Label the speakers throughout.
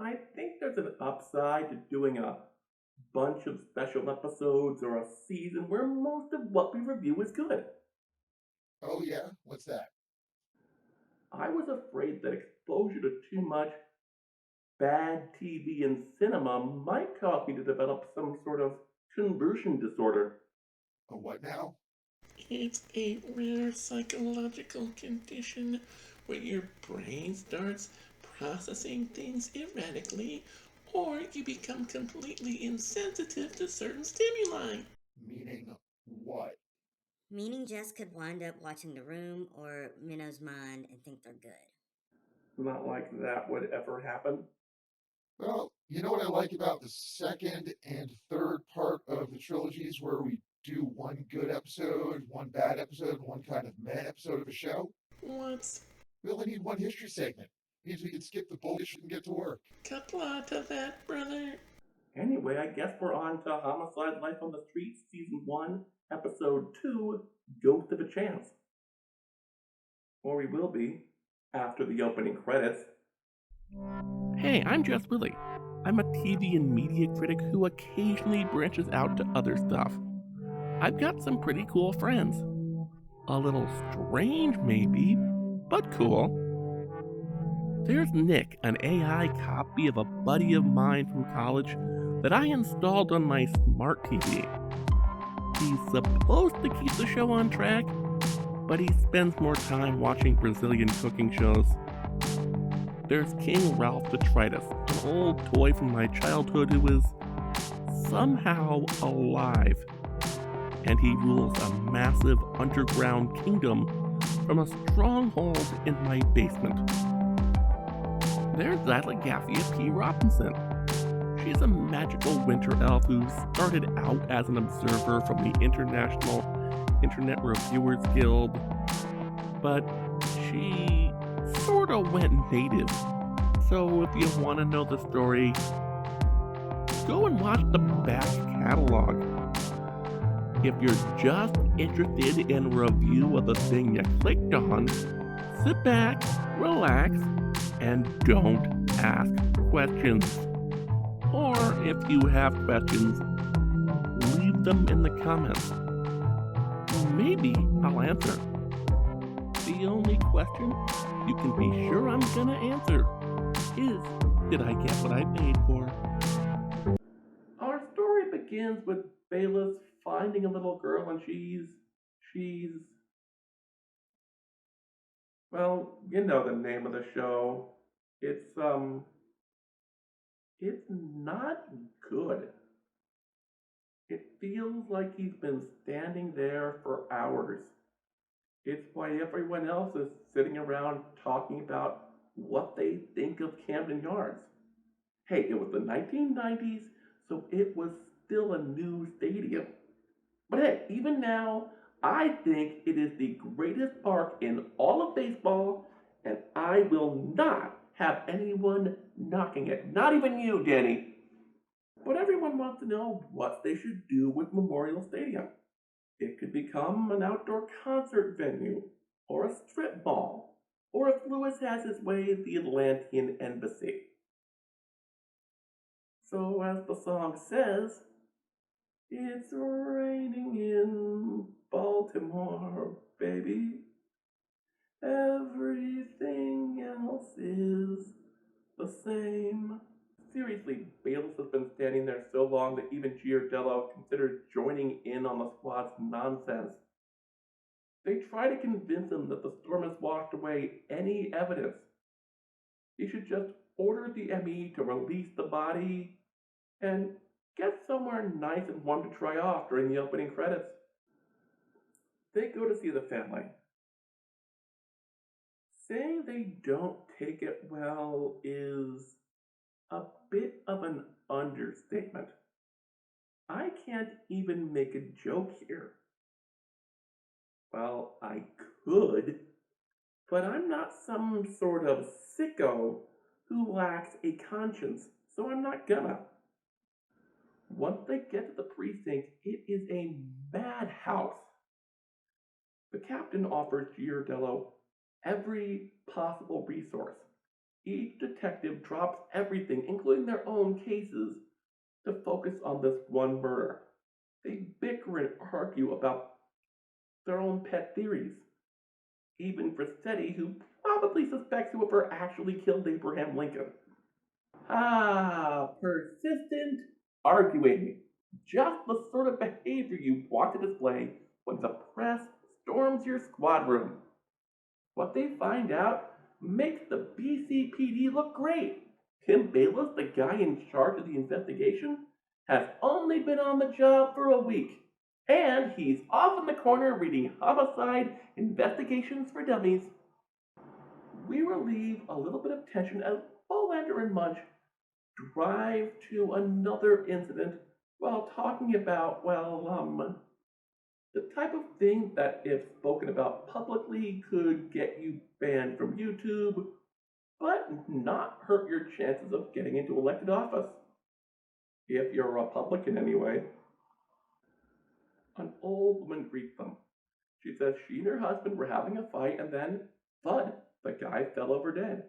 Speaker 1: I think there's an upside to doing a bunch of special episodes or a season where most of what we review is good.
Speaker 2: Oh yeah, what's that?
Speaker 1: I was afraid that exposure to too much bad TV and cinema might cause me to develop some sort of conversion disorder.
Speaker 2: Oh, what now?
Speaker 3: It's a rare psychological condition where your brain starts processing things erratically or you become completely insensitive to certain stimuli.
Speaker 2: Meaning what?
Speaker 4: Meaning Jess could wind up watching The Room or Minnow's Mind and think they're good.
Speaker 1: Not like that would ever happen.
Speaker 2: Well, you know what I like about the second and third part of the trilogies where we do one good episode, one bad episode, one kind of meh episode of a show?
Speaker 3: What's
Speaker 2: We only need one history segment. Means we can skip the bullshit and get to work.
Speaker 3: kapla to that, brother?
Speaker 1: Anyway, I guess we're on to Homicide Life on the Streets, Season 1, Episode 2, Ghost of a Chance. Or we will be, after the opening credits. Hey, I'm Jess Willie. I'm a TV and media critic who occasionally branches out to other stuff. I've got some pretty cool friends. A little strange, maybe, but cool. There's Nick, an AI copy of a buddy of mine from college that I installed on my smart TV. He's supposed to keep the show on track, but he spends more time watching Brazilian cooking shows. There's King Ralph Detritus, an old toy from my childhood who is somehow alive, and he rules a massive underground kingdom from a stronghold in my basement. There's Zylogaphia P. Robinson. She's a magical winter elf who started out as an observer from the International Internet Reviewers Guild, but she sorta went native. So if you want to know the story, go and watch the back catalog. If you're just interested in a review of the thing you clicked on, sit back, relax, and don't ask questions. Or if you have questions, leave them in the comments. Maybe I'll answer. The only question you can be sure I'm gonna answer is, did I get what I paid for? Our story begins with Bayless finding a little girl and she's, well, you know the name of the show. It's, it's not good. It feels like he's been standing there for hours. It's why everyone else is sitting around talking about what they think of Camden Yards. Hey, it was the 1990s, so it was still a new stadium. But hey, even now, I think it is the greatest park in all of baseball, and I will not have anyone knocking it. Not even you, Danny. But everyone wants to know what they should do with Memorial Stadium. It could become an outdoor concert venue, or a strip mall, or if Lewis has his way, the Atlantean Embassy. So, as the song says, it's raining in Baltimore, baby. Everything else is the same. Seriously, Bayless has been standing there so long that even Giardello considered joining in on the squad's nonsense. They try to convince him that the storm has washed away any evidence. He should just order the ME to release the body and get somewhere nice and warm to dry off during the opening credits. They go to see the family. Saying they don't take it well is a bit of an understatement. I can't even make a joke here. Well, I could, but I'm not some sort of sicko who lacks a conscience, so I'm not gonna. Once they get to the precinct, it is a madhouse. The captain offers Giardello every possible resource. Each detective drops everything, including their own cases, to focus on this one murder. They bicker and argue about their own pet theories. Even Grissetti, who probably suspects whoever actually killed Abraham Lincoln. Persistent arguing. Just the sort of behavior you want to display when the press storms your squad room. What they find out makes the BCPD look great. Tim Bayless, the guy in charge of the investigation, has only been on the job for a week, and he's off in the corner reading Homicide Investigations for Dummies. We relieve a little bit of tension as Bolander and Munch drive to another incident while talking about, the type of thing that, if spoken about publicly, could get you banned from YouTube, but not hurt your chances of getting into elected office. If you're a Republican, anyway. An old woman greets them. She says she and her husband were having a fight, and then, thud, the guy fell over dead.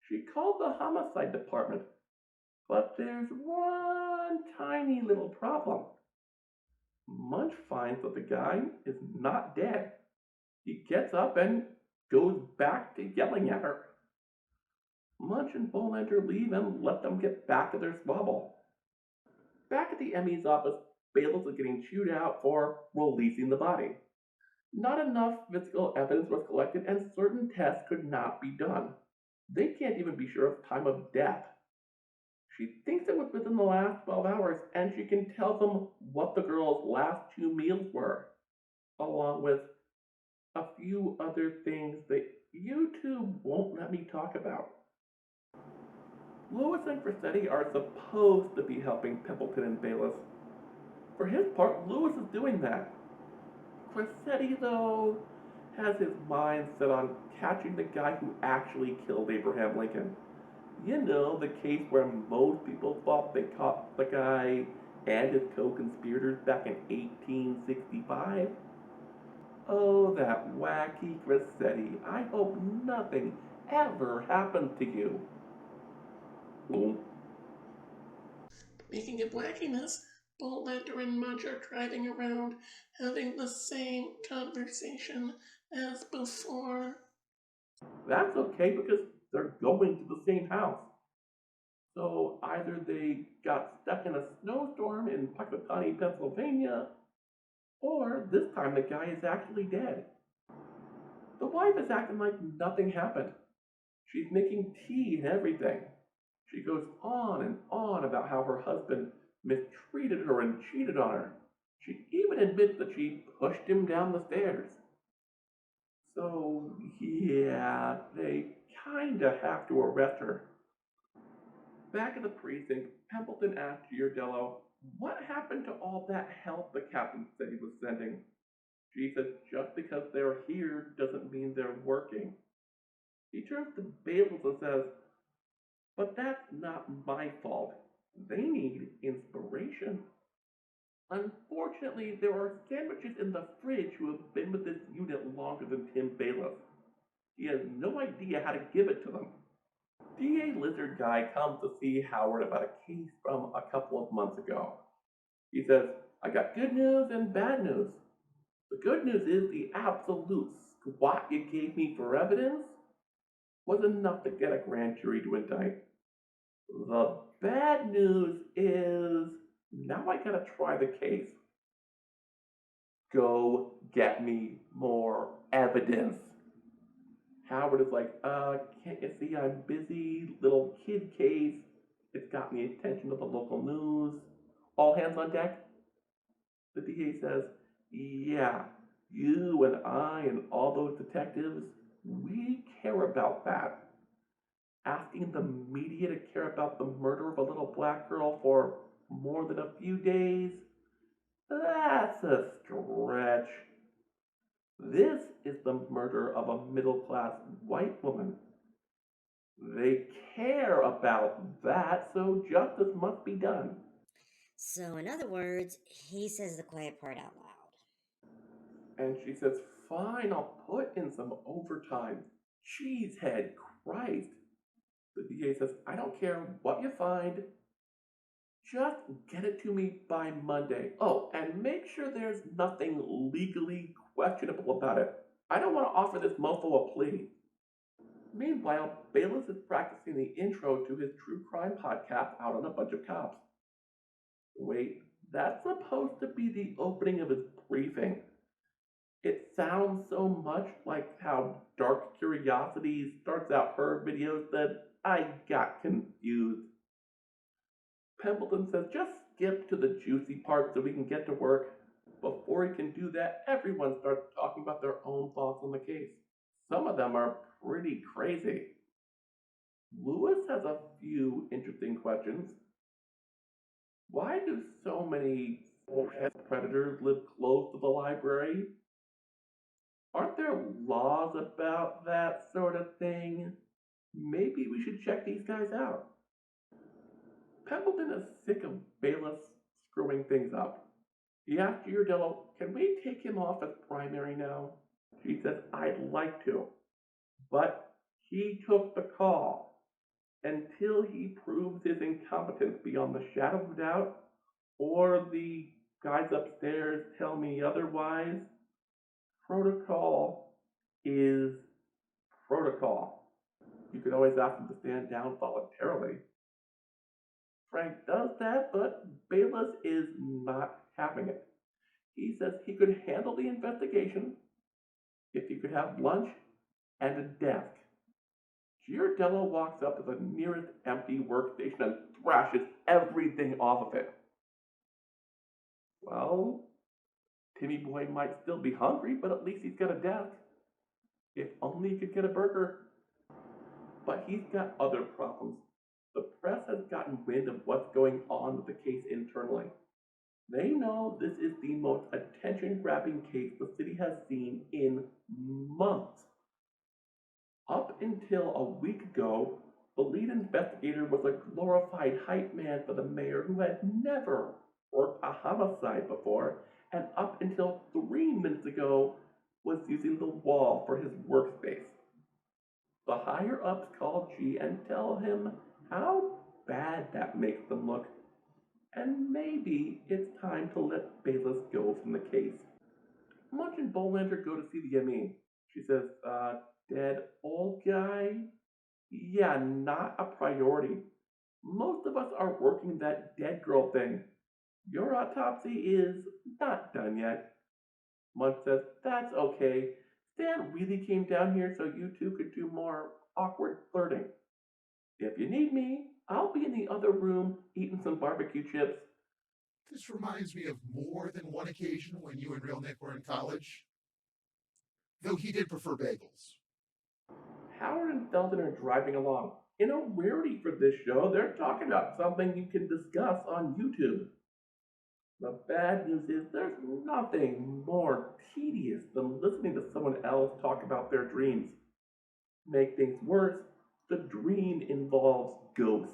Speaker 1: She called the homicide department, but there's one tiny little problem. Munch finds that the guy is not dead. He gets up and goes back to yelling at her. Munch and Bolander leave and let them get back to their squabble. Back at the ME's office, Bayless is getting chewed out for releasing the body. Not enough physical evidence was collected, and certain tests could not be done. They can't even be sure of time of death. She thinks it was within the last 12 hours, and she can tell them what the girl's last 2 meals were, along with a few other things that YouTube won't let me talk about. Lewis and Grissetti are supposed to be helping Pimpleton and Bayless. For his part, Lewis is doing that. Grissetti, though, has his mind set on catching the guy who actually killed Abraham Lincoln. You know, the case where most people thought they caught the guy and his co-conspirators back in 1865? Oh, that wacky Grissetti. I hope nothing ever happens to you. Ooh.
Speaker 3: Speaking of wackiness, Bolander and Mudge are driving around having the same conversation as before.
Speaker 1: That's okay because they're going to the same house. So either they got stuck in a snowstorm in Puckatawny, Pennsylvania, or this time the guy is actually dead. The wife is acting like nothing happened. She's making tea and everything. She goes on and on about how her husband mistreated her and cheated on her. She even admits that she pushed him down the stairs. So, yeah, they kinda have to arrest her. Back at the precinct, Templeton asked Giardello what happened to all that help the captain said he was sending. She says just because they're here doesn't mean they're working. He turns to Bayless and says, but that's not my fault. They need inspiration. Unfortunately, there are sandwiches in the fridge who have been with this unit longer than Tim Bayless. He has no idea how to give it to them. DA Lizard Guy comes to see Howard about a case from a couple of months ago. He says, I got good news and bad news. The good news is the absolute squat you gave me for evidence was enough to get a grand jury to indict. The bad news is now I gotta try the case. Go get me more evidence. Howard is like, can't you see I'm busy? Little kid case. It's got the attention of the local news. All hands on deck? The DA says, yeah, you and I and all those detectives, we care about that. Asking the media to care about the murder of a little black girl for more than a few days? That's a stretch. This is the murder of a middle-class white woman. They care about that, so justice must be done.
Speaker 4: So, in other words, he says the quiet part out loud.
Speaker 1: And she says, fine, I'll put in some overtime. Cheesehead, Christ. The DA says, I don't care what you find, just get it to me by Monday. Oh, and make sure there's nothing legally questionable about it. I don't want to offer this mofo a plea. Meanwhile, Bayless is practicing the intro to his true crime podcast out on a bunch of cops. Wait, that's supposed to be the opening of his briefing. It sounds so much like how Dark Curiosities starts out her videos that I got confused. Pembleton says just skip to the juicy part so we can get to work. Before he can do that, everyone starts talking about their own thoughts on the case. Some of them are pretty crazy. Lewis has a few interesting questions. Why do so many predators live close to the library? Aren't there laws about that sort of thing? Maybe we should check these guys out. Pembleton is sick of Bayless screwing things up. He asked Giardello, can we take him off as primary now? She says, I'd like to. But he took the call. Until he proves his incompetence beyond the shadow of doubt, or the guys upstairs tell me otherwise, protocol is protocol. You could always ask him to stand down voluntarily. Frank does that, but Bayless is not having it. He says he could handle the investigation if he could have lunch and a desk. Giardello walks up to the nearest empty workstation and thrashes everything off of it. Well, Timmy Boy might still be hungry, but at least he's got a desk. If only he could get a burger. But he's got other problems. The press has gotten wind of what's going on with the case internally. They know this is the most attention-grabbing case the city has seen in months. Up until a week ago, the lead investigator was a glorified hype man for the mayor who had never worked a homicide before, and up until 3 minutes ago was using the wall for his workspace. The higher-ups call G and tell him how bad that makes them look, and maybe it's time to let Bayless go from the case. Munch and Bolander go to see the ME. She says, dead old guy? Yeah, not a priority. Most of us are working that dead girl thing. Your autopsy is not done yet. Munch says, that's okay. Stan really came down here so you two could do more awkward flirting. If you need me, I'll be in the other room eating some barbecue chips.
Speaker 2: This reminds me of more than one occasion when you and Real Nick were in college. Though he did prefer bagels.
Speaker 1: Howard and Felton are driving along. In a rarity for this show, they're talking about something you can discuss on YouTube. The bad news is there's nothing more tedious than listening to someone else talk about their dreams. Make things worse, the dream involves ghosts.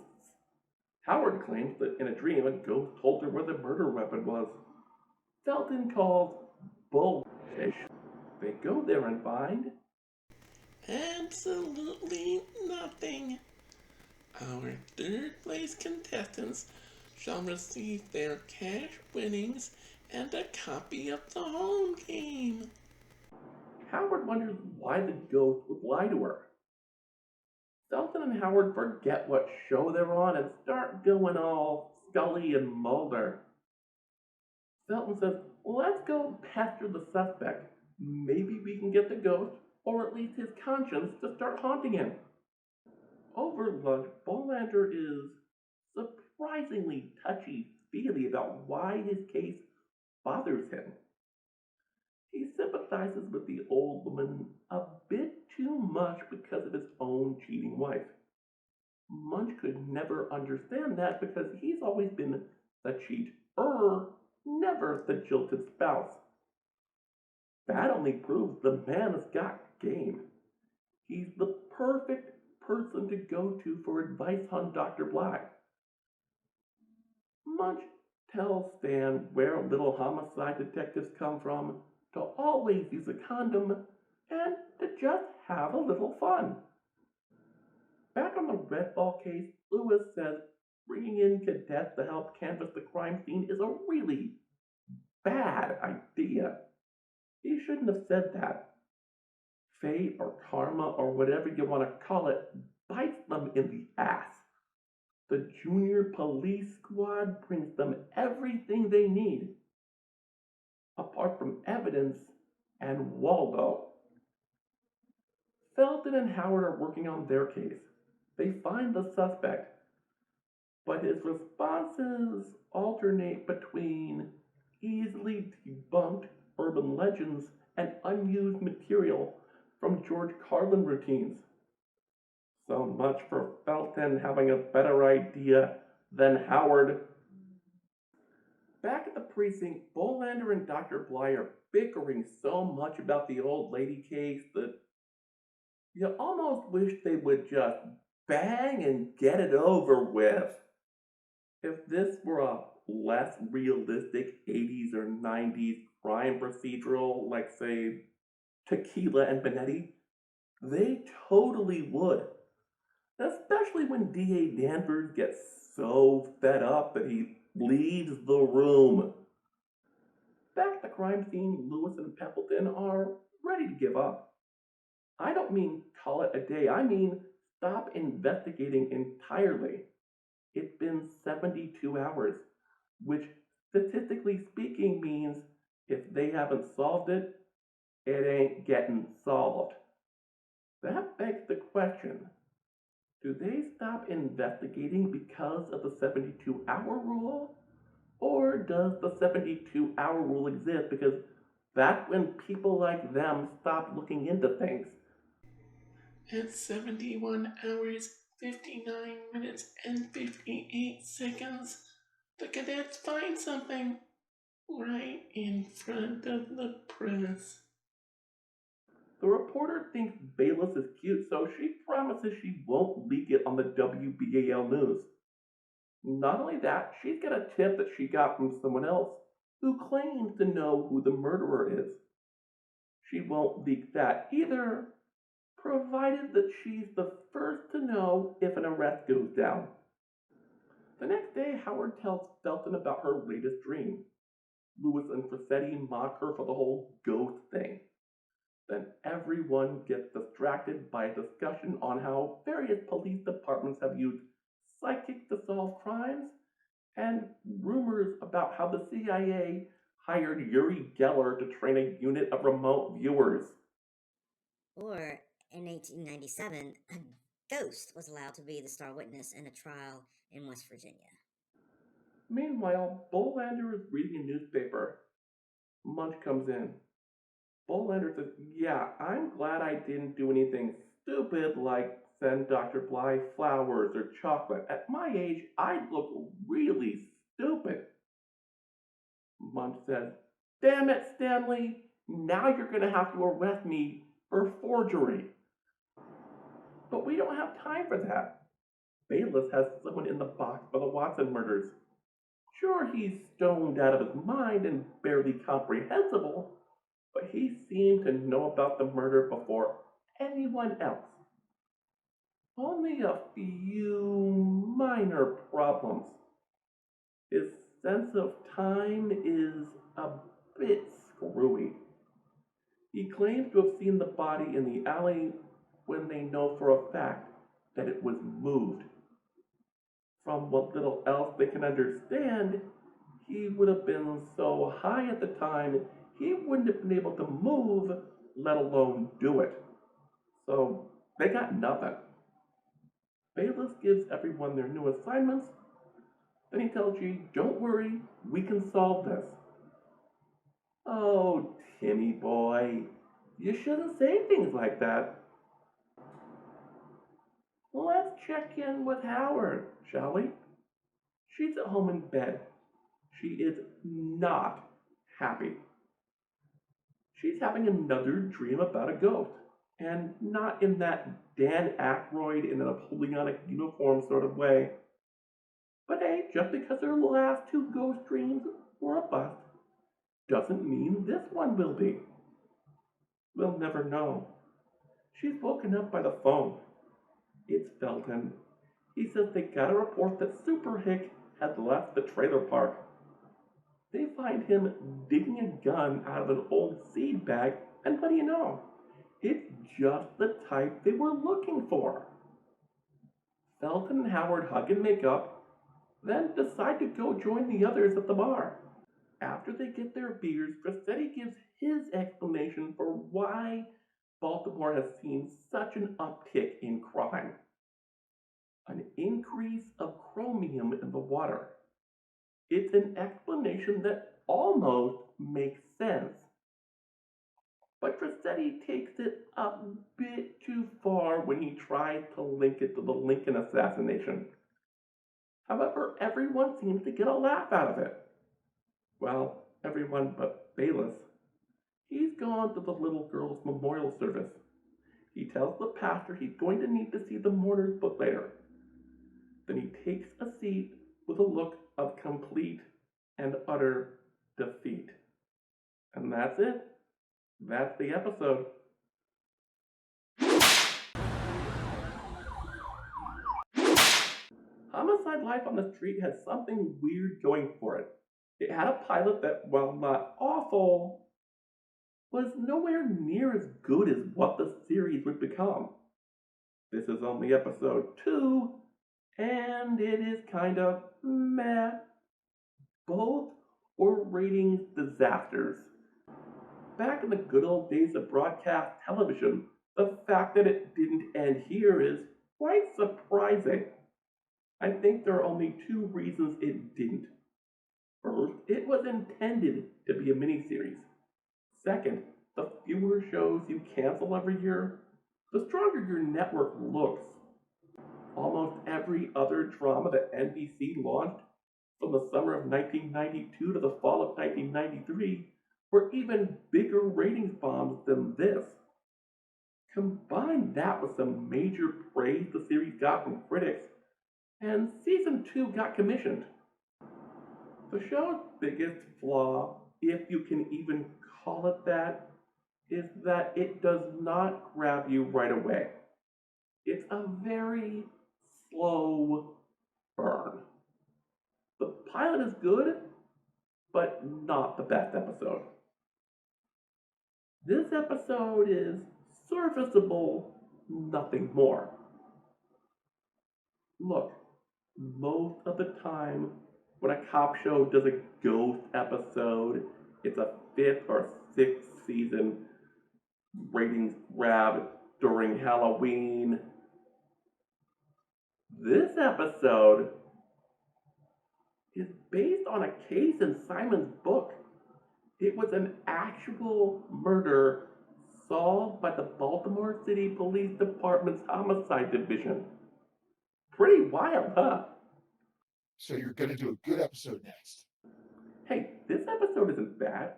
Speaker 1: Howard claims that in a dream a ghost told her where the murder weapon was. Felton calls bullshit. They go there and find
Speaker 3: absolutely nothing. Our third place contestants shall receive their cash winnings and a copy of the home game.
Speaker 1: Howard wonders why the ghost would lie to her. Felton and Howard forget what show they're on and start going all Scully and Mulder. Felton says, let's go pester the suspect. Maybe we can get the ghost, or at least his conscience, to start haunting him. Over lunch, Bolander is surprisingly touchy-feely about why his case bothers him. He sympathizes with the old woman a bit too much because of his own cheating wife. Munch could never understand that because he's always been the cheater, never the jilted spouse. That only proves the man has got game. He's the perfect person to go to for advice on Dr. Black. Munch tells Stan where little homicide detectives come from, to always use a condom, and to just have a little fun. Back on the Red Ball case, Lewis says bringing in cadets to help canvass the crime scene is a really bad idea. He shouldn't have said that. Fate or karma or whatever you want to call it bites them in the ass. The junior police squad brings them everything they need, apart from evidence and Waldo. Felton and Howard are working on their case. They find the suspect, but his responses alternate between easily debunked urban legends and unused material from George Carlin routines. So much for Felton having a better idea than Howard. Back at the precinct, Bolander and Dr. Bly are bickering so much about the old lady case that you almost wish they would just bang and get it over with. If this were a less realistic 80s or 90s crime procedural, like, say, Tequila and Benetti, they totally would. Especially when D.A. Danvers gets so fed up that he leaves the room. Back at the crime scene, Lewis and Templeton are ready to give up. I don't mean call it a day, I mean stop investigating entirely. It's been 72 hours, which statistically speaking means if they haven't solved it, it ain't getting solved. That begs the question, do they stop investigating because of the 72-hour rule? Or does the 72-hour rule exist because that's when people like them stop looking into things?
Speaker 3: At 71 hours, 59 minutes, and 58 seconds, the cadets find something right in front of the press.
Speaker 1: The reporter thinks Bayless is cute, so she promises she won't leak it on the WBAL news. Not only that, she's got a tip that she got from someone else who claims to know who the murderer is. She won't leak that either, provided that she's the first to know if an arrest goes down. The next day, Howard tells Felton about her latest dream. Lewis and Frasetti mock her for the whole ghost thing. Then everyone gets distracted by a discussion on how various police departments have used psychics to solve crimes, and rumors about how the CIA hired Uri Geller to train a unit of remote viewers.
Speaker 4: Or, in 1897, a ghost was allowed to be the star witness in a trial in West Virginia.
Speaker 1: Meanwhile, Bolander is reading a newspaper. Munch comes in. Bolander says, yeah, I'm glad I didn't do anything stupid like send Dr. Bly flowers or chocolate. At my age, I'd look really stupid. Munch says, damn it, Stanley, now you're going to have to arrest me for forgery. But we don't have time for that. Bayless has someone in the box for the Watson murders. Sure, he's stoned out of his mind and barely comprehensible, but he seemed to know about the murder before anyone else. Only a few minor problems. His sense of time is a bit screwy. He claims to have seen the body in the alley when they know for a fact that it was moved. From what little else they can understand, he would have been so high at the time he wouldn't have been able to move, let alone do it. So they got nothing. Bayless gives everyone their new assignments. Then he tells you, don't worry, we can solve this. Oh, Timmy boy, you shouldn't say things like that. Let's check in with Howard, shall we? She's at home in bed. She is not happy. She's having another dream about a ghost, and not in that Dan Aykroyd in a Napoleonic uniform sort of way. But hey, just because her last two ghost dreams were a bust, doesn't mean this one will be. We'll never know. She's woken up by the phone. It's Felton. He says they got a report that Super Hick had left the trailer park. They find him digging a gun out of an old seed bag, and what do you know? It's just the type they were looking for. Felton and Howard hug and make up, then decide to go join the others at the bar. After they get their beers, Grassetti gives his explanation for why Baltimore has seen such an uptick in crime. An increase of chromium in the water. It's an explanation that almost makes sense. But Grassetti takes it a bit too far when he tries to link it to the Lincoln assassination. However, everyone seems to get a laugh out of it. Well, everyone but Bayless. He's gone to the little girl's memorial service. He tells the pastor he's going to need to see the mourner's book later. Then he takes a seat with a look of complete and utter defeat. And that's it. That's the episode. Homicide Life on the Street has something weird going for it. It had a pilot that, while not awful, was nowhere near as good as what the series would become. This is only episode 2, and it is kind of meh. Both were ratings disasters. Back in the good old days of broadcast television, the fact that it didn't end here is quite surprising. I think there are only 2 reasons it didn't. First, it was intended to be a miniseries. Second, the fewer shows you cancel every year, the stronger your network looks. Almost every other drama that NBC launched from the summer of 1992 to the fall of 1993 were even bigger ratings bombs than this. Combine that with some major praise the series got from critics, and season 2 got commissioned. The show's biggest flaw, if you can even call it that, is that it does not grab you right away. It's a very slow burn. The pilot is good, but not the best episode. This episode is serviceable, nothing more. Look, most of the time when a cop show does a ghost episode, it's a 5th or 6th season ratings grab during Halloween. This episode is based on a case in Simon's book. It was an actual murder solved by the Baltimore City Police Department's Homicide Division. Pretty wild, huh?
Speaker 2: So you're going to do a good episode next.
Speaker 1: Hey, this episode isn't bad.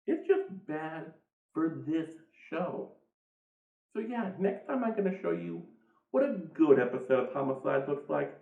Speaker 1: It's just bad for this show. So yeah, next time I'm going to show you what a good episode of Homicide looks like.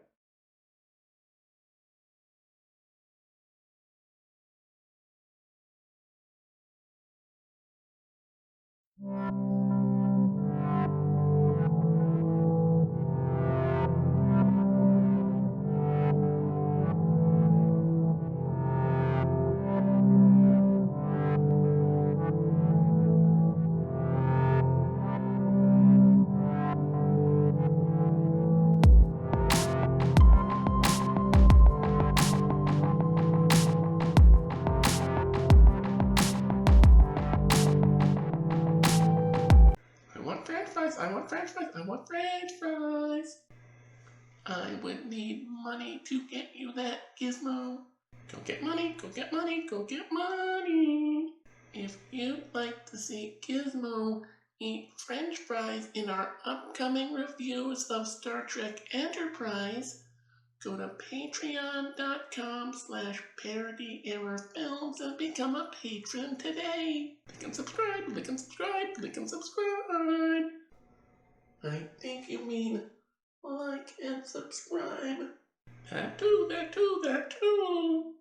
Speaker 3: I want french fries, I want french fries. I would need money to get you that gizmo. Go get money, go get money, go get money. If you'd like to see Gizmo eat french fries in our upcoming reviews of Star Trek Enterprise, go to patreon.com/parodyerrorfilms and become a patron today. Click and subscribe, click and subscribe, click and subscribe. I think you mean like and subscribe. That too, that too, that too.